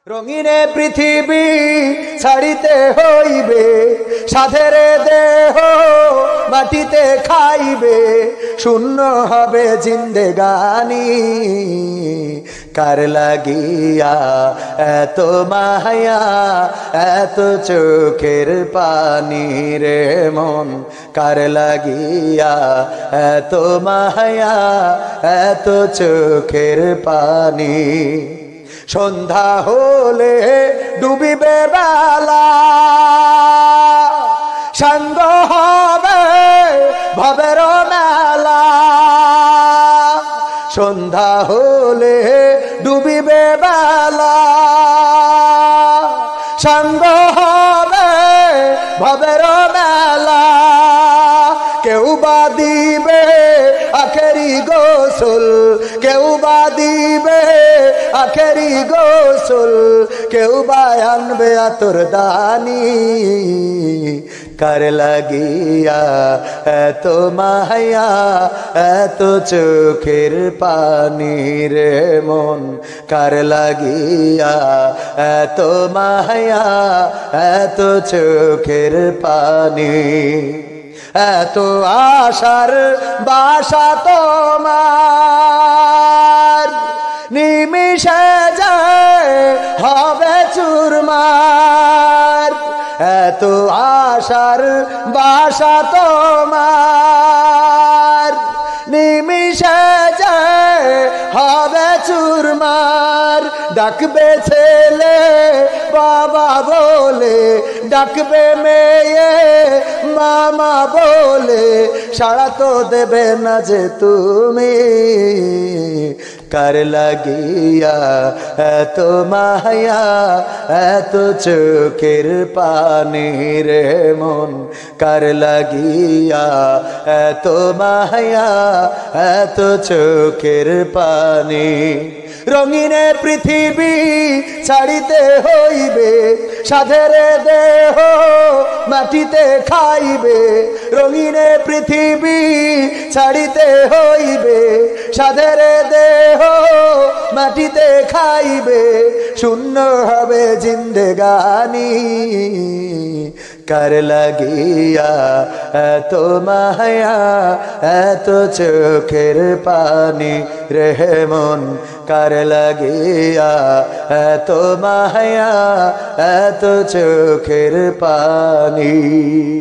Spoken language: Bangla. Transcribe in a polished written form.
রঙিনে পৃথিবী ছাড়িতে হইবে, সাধেরে দেহ মাটিতে খাইবে, শূন্য হবে জিন্দেগানি। কার লাগিয়া এত মায়া, এত চোখের পানি রে মন, কার লাগিয়া এত মায়া, এত চোখের পানি। সন্ধ্যা হলে ডুবিবে বেলা, সাঙ্গ হবে ভবের মেলা। সন্ধ্যা হলে ডুবিবে বেলা, সাঙ্গ হবে ভবের মেলা। কেউ বা দিবে আখেরি গোসল, কেউ বা দিবে আখেরি গোসল, কেউ বা আনবে আতর দানি। কার লাগিয়া এত মায়া, এত চোখের পানি রে মন, কার লাগিয়া এত মায়া, এত চোখের পানি। এত আশার বাসা তোমার, নিমিষে যায় হবে চুরমার। এত আশার বাসা তোমার, নিমিষে যায় হবে চুরমার। ডাকবে ছেলে বাবা বলে, ডাকবে মেয়ে মামা বলে, সাড়া তো দেবে না যে তুমি। কার লাগিয়া এত মায়া, এত চোখের পানি রে মন, কার লাগিয়া এত মায়া, এত চোখের পানি। রঙিনে পৃথিবী ছাড়িতে হইবে, সাধেরে দেহ মাটিতে খাইবে। রঙিনে পৃথিবী ছাড়িতে হইবে, সাধেরে দেহ মাটিতে খাইবে, শূন্য হবে জিন্দেগানি। কার লাগিয়া এত মায়া, এত চোখের পানি রে মন, কার লাগিয়া এত মায়া, এত চোখের পানি।